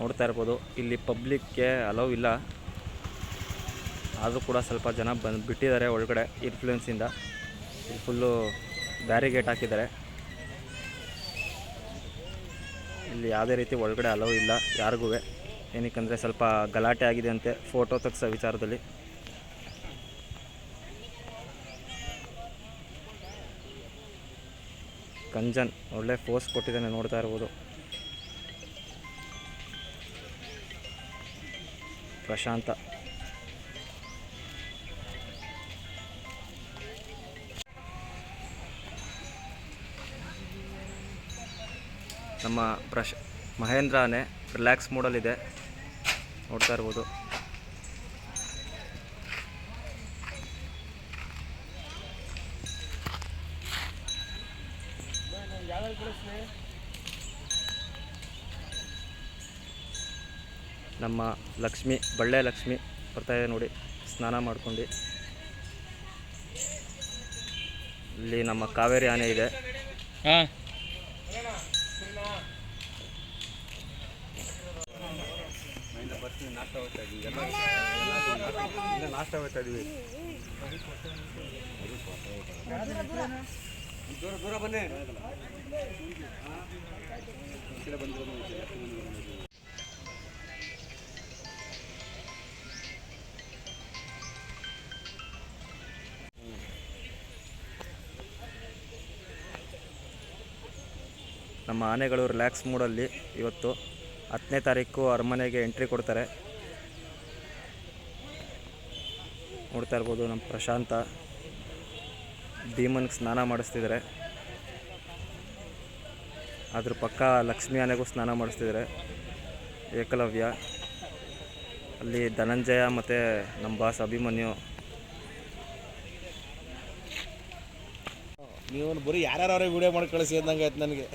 ನೋಡ್ತಾ ಇರ್ಬೋದು. ಇಲ್ಲಿ ಪಬ್ಲಿಕ್ಗೆ ಅಲೌ ಇಲ್ಲ, ಆದರೂ ಕೂಡ ಸ್ವಲ್ಪ ಜನ ಬಿಟ್ಟಿದ್ದಾರೆ ಒಳಗಡೆ ಇನ್ಫ್ಲೂಯೆನ್ಸಿಂದ. ಇಲ್ಲಿ ಫುಲ್ಲು ಬ್ಯಾರಿಗೇಟ್ ಹಾಕಿದ್ದಾರೆ. ಇಲ್ಲಿ ಯಾವುದೇ ರೀತಿ ಒಳಗಡೆ ಅಲೌ ಇಲ್ಲ ಯಾರಿಗೂ. ಏನಕ್ಕಂದರೆ ಸ್ವಲ್ಪ ಗಲಾಟೆ ಆಗಿದೆ ಅಂತೆ ಫೋಟೋ ತೆಗ್ಸೋ ವಿಚಾರದಲ್ಲಿ. ಕಂಜನ್ ಒಳ್ಳೆ ಫೋರ್ಸ್ ಕೊಟ್ಟಿದ್ದಾನೆ, ನೋಡ್ತಾ ಇರ್ಬೋದು. ಪ್ರಶಾಂತ ನಮ್ಮ ಮಹೇಂದ್ರ ಆನೆ ರಿಲ್ಯಾಕ್ಸ್ ಮೂಡಲ್ಲಿದೆ, ನೋಡ್ತಾ ಇರ್ಬೋದು. ನಮ್ಮ ಲಕ್ಷ್ಮಿ, ಬಳ್ಳೆ ಲಕ್ಷ್ಮಿ ಬರ್ತಾಯಿದೆ ನೋಡಿ, ಸ್ನಾನ ಮಾಡ್ಕೊಂಡು. ಇಲ್ಲಿ ನಮ್ಮ ಕಾವೇರಿ ಆನೆ ಇದೆ. ನಾಷ್ಟ ಹೋಗ್ತಾ ಇದೀವಿ. ದೂರ ಬನ್ನಿ. ನಮ್ಮ ಆನೆಗಳು ರಿಲ್ಯಾಕ್ಸ್ ಮೂಡಲ್ಲಿ ಇವತ್ತು 10ನೇ ತಾರೀಕು ಅರಮನೆಗೆ ಎಂಟ್ರಿ ಕೊಡ್ತಾರೆ. ನೋಡ್ತಾ ಇರ್ಬೋದು ನಮ್ಮ ಪ್ರಶಾಂತ ಭೀಮನ್ಗೆ ಸ್ನಾನ ಮಾಡಿಸ್ತಿದ್ದಾರೆ. ಅದ್ರ ಪಕ್ಕ ಲಕ್ಷ್ಮಿ ಆನೆಗೂ ಸ್ನಾನ ಮಾಡಿಸ್ತಿದ್ದಾರೆ. ಏಕಲವ್ಯ, ಅಲ್ಲಿ ಧನಂಜಯ ಮತ್ತು ನಮ್ಮ ಬಾಸ್ ಅಭಿಮನ್ಯು. ನೀವು ಬರೀ ಯಾರ್ಯಾರವ್ರೆ ವಿಡಿಯೋ ಮಾಡಿ ಕಳಿಸಿ ಅಂದಂಗೆ ಆಯ್ತು ನನಗೆ.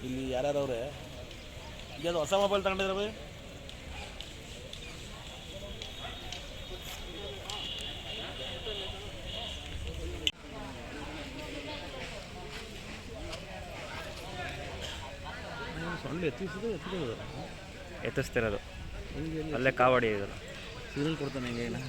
ಇಲ್ಲಿ ಯಾರ್ಯಾರವ್ರೆ ಈಗ ಹೊಸ ಮೊಬೈಲ್ ತಗೊಂಡಿದ್ರೆ ಬೈ ಸೊಳ್ಳೆ ಎತ್ತಿಸ್ತಿರೋದು ಅಲ್ಲೇ ಕಾವಡಿ ಇದೆ, ಸಿಗ್ನಲ್ ಕೊಡ್ತಾನೆ ಹಿಂಗೆ.